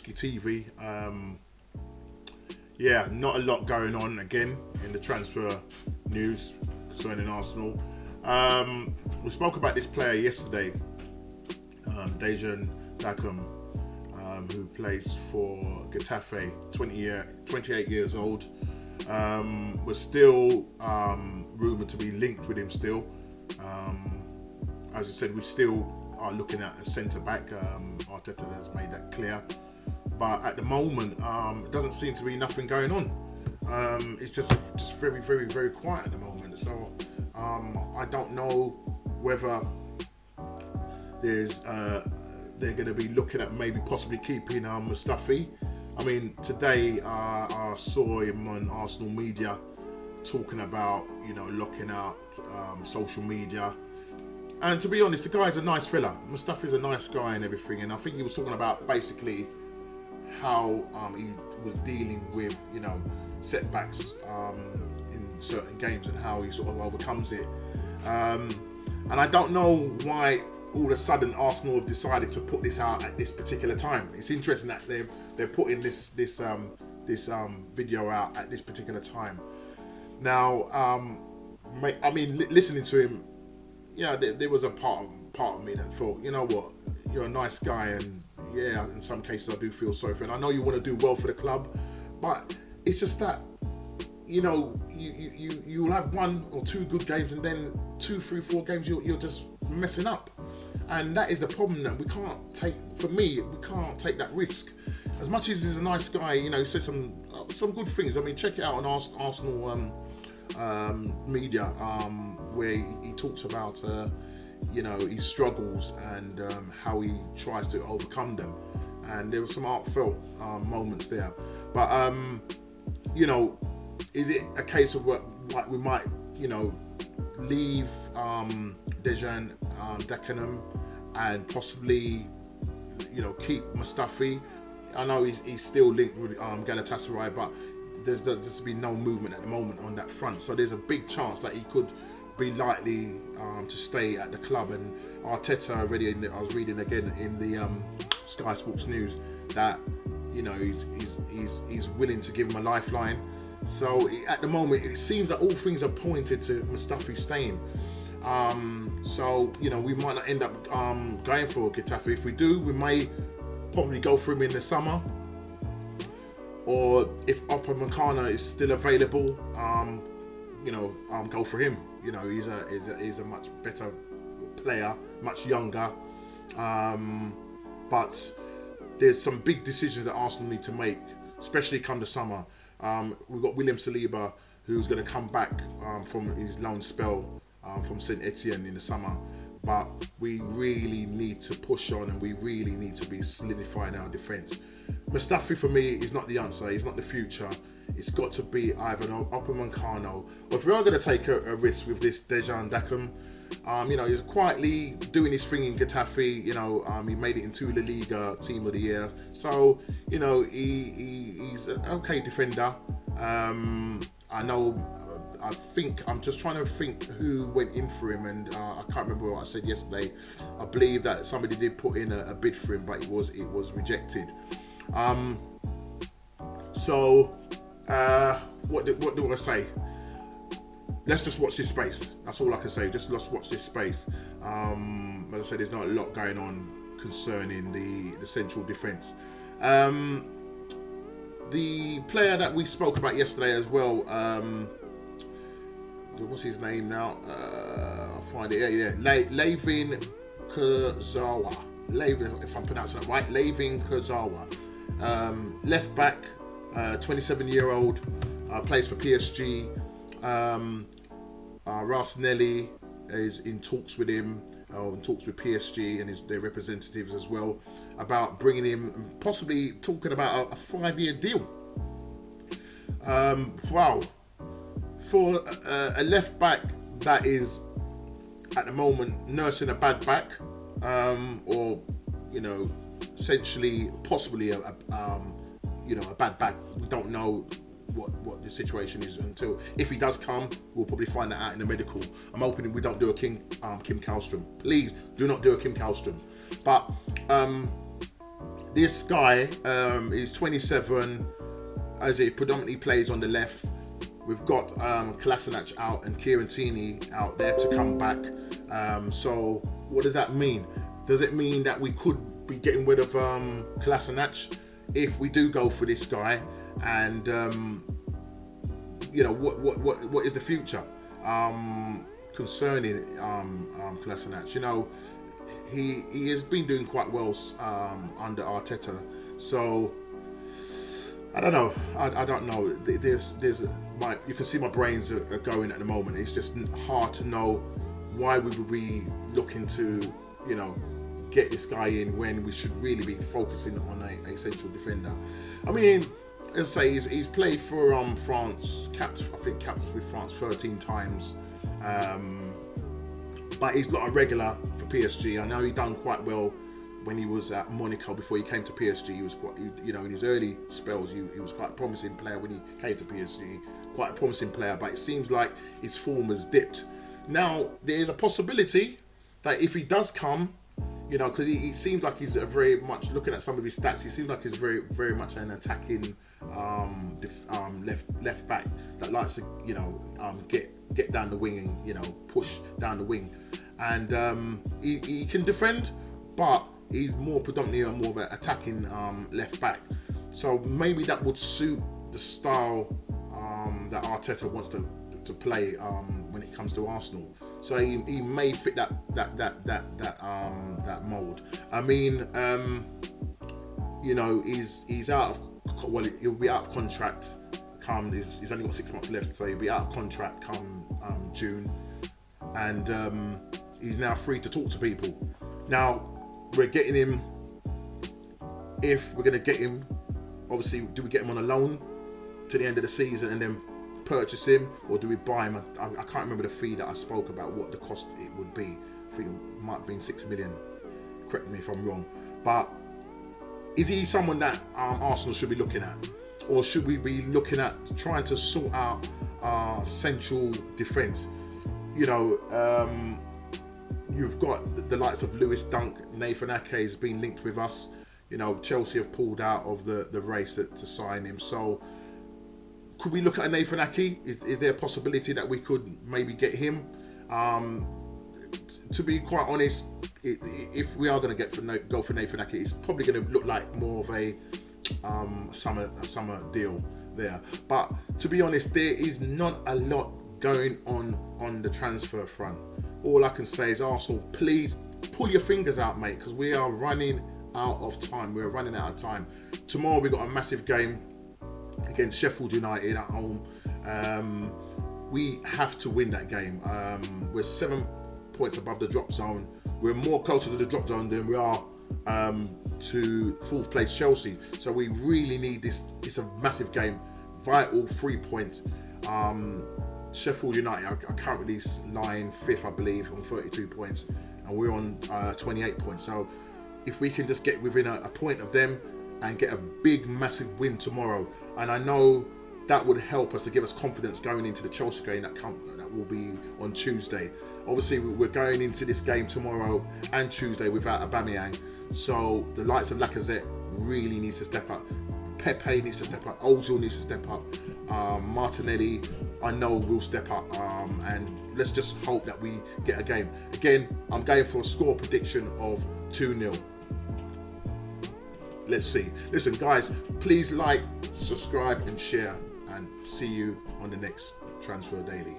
Normski TV. Yeah, not a lot going on again in the transfer news concerning Arsenal. We spoke about this player yesterday, Djene Dakonam, who plays for Getafe, 28 years old. We're still rumoured to be linked with him still. As I said, we still are looking at a centre-back. Arteta has made that clear. But at the moment, it doesn't seem to be nothing going on. It's just very, very, very quiet at the moment. So I don't know whether they're going to be looking at maybe possibly keeping Mustafi. I mean, today I saw him on Arsenal media talking about, locking out social media. And to be honest, the guy's a nice fella. Mustafi's a nice guy and everything. And I think he was talking about basically how he was dealing with, setbacks in certain games and how he sort of overcomes it. And I don't know why all of a sudden Arsenal have decided to put this out at this particular time. It's interesting that they're putting this video out at this particular time. Now, listening to him, there was a part of me that thought, you know what, you're a nice guy, and yeah, in some cases I do feel sorry for him. I know you want to do well for the club, but it's just that, you'll have 1 or 2 good games, and then 2, 3, 4 games you're just messing up. And that is the problem that we can't take. For me, we can't take that risk. As much as he's a nice guy, he says some good things. I mean, check it out on Arsenal media, where he talks about his struggles and how he tries to overcome them. And there were some heartfelt moments there. But is it a case of what we might leave Djene Dakonam and possibly keep Mustafi? I know he's still linked with Galatasaray, but there's been no movement at the moment on that front. So there's a big chance that he could be likely to stay at the club. And Arteta already, I was reading again in the Sky Sports News that he's willing to give him a lifeline. So at the moment, it seems that all things are pointed to Mustafi staying. So we might not end up going for Getafe. If we do, we may probably go for him in the summer. Or if Upamencano is still available, go for him. He's a much better player, much younger. But there's some big decisions that Arsenal need to make, especially come the summer. We've got William Saliba, who's going to come back from his loan spell from St Etienne in the summer. But we really need to push on, and we really need to be solidifying our defence. Mustafi, for me, is not the answer. He's not the future. It's got to be either Upamencano, or if we are going to take a risk with this Djene Dakonam, he's quietly doing his thing in Getafe. He made it into La Liga Team of the Year. So, he's an okay defender. I'm just trying to think who went in for him, and I can't remember what I said yesterday. I believe that somebody did put in a bid for him, but it was rejected. What do I say? Let's just watch this space. That's all I can say. Just let's watch this space. As I said, there's not a lot going on concerning the central defence. The player that we spoke about yesterday as well, what's his name now? I'll find it. Yeah. Layvin Kurzawa. If I'm pronouncing it right. Layvin Kurzawa. Left back, 27-year-old, plays for PSG. Arsenal is in talks with him, in talks with PSG and their representatives as well, about bringing him, possibly talking about a 5-year deal. Wow. For a left back that is at the moment nursing a bad back, or essentially possibly a bad back. We don't know what the situation is until, if he does come, we'll probably find that out in the medical. I'm hoping we don't do a Kim Källström. Please do not do a Kim Källström. But This guy is 27, as he predominantly plays on the left. We've got Kolasinac out and Kieran Tierney out there to come back. So what does that mean? Does it mean that we could be getting rid of Kolasinac if we do go for this guy? And you know, what is the future concerning Kolasinac? You know, he has been doing quite well under Arteta. So I don't know. I don't know. You can see my brains are going at the moment. It's just hard to know why we would be looking to, you know, get this guy in when we should really be focusing on a central defender. I mean, as I say, he's played for France, capped with France 13 times, but he's not a regular for PSG. I know he done quite well when he was at Monaco before he came to PSG. He was quite, you know, in his early spells, he was quite a promising player when he came to PSG. Quite a promising player, but it seems like his form has dipped. Now, there is a possibility that if he does come, you know, because he seems like he's a very much, looking at some of his stats, he seems like he's very much an attacking left back that likes to, you know, get down the wing and, you know, push down the wing, and he can defend, but he's more predominantly more of an attacking left back. So maybe that would suit the style that Arteta wants to play when it comes to Arsenal. So he may fit that mold. I mean, you know, he's out of, well, he'll be out of contract come. He's only got 6 months left, so he'll be out of contract come June, and he's now free to talk to people. Now we're getting him. If we're going to get him, obviously, do we get him on a loan to the end of the season and then purchase him, or do we buy him? I can't remember the fee that I spoke about, what the cost it would be. I think it might have been 6 million. Correct me if I'm wrong. But is he someone that Arsenal should be looking at? Or should we be looking at trying to sort out our central defence? You know, you've got the likes of Lewis Dunk, Nathan Ake has been linked with us. You know, Chelsea have pulled out of the race to sign him. So could we look at a Nathan Ake? Is there a possibility that we could maybe get him? To be quite honest, if we are going to go for Nathan Ake, it's probably going to look like more of a summer deal there. But to be honest, there is not a lot going on the transfer front. All I can say is, Arsenal, please pull your fingers out, mate, because we are running out of time. We're running out of time. Tomorrow we've got a massive game against Sheffield United at home. We have to win that game. We're 7 points above the drop zone. We're more closer to the drop zone than we are to fourth place Chelsea. So we really need this. It's a massive game, vital 3 points. Sheffield United are currently lying fifth, I believe, on 32 points, and we're on 28 points. So if we can just get within a point of them and get a big, massive win tomorrow, and I know that would help us to give us confidence going into the Chelsea game that will be on Tuesday. Obviously, we're going into this game tomorrow and Tuesday without Upamencano, so the likes of Lacazette really needs to step up. Pepe needs to step up. Ozil needs to step up. Martinelli, I know, will step up. And let's just hope that we get a game. Again, I'm going for a score prediction of 2-0. Let's see. Listen, guys, please like, subscribe and share, and see you on the next Transfer Daily.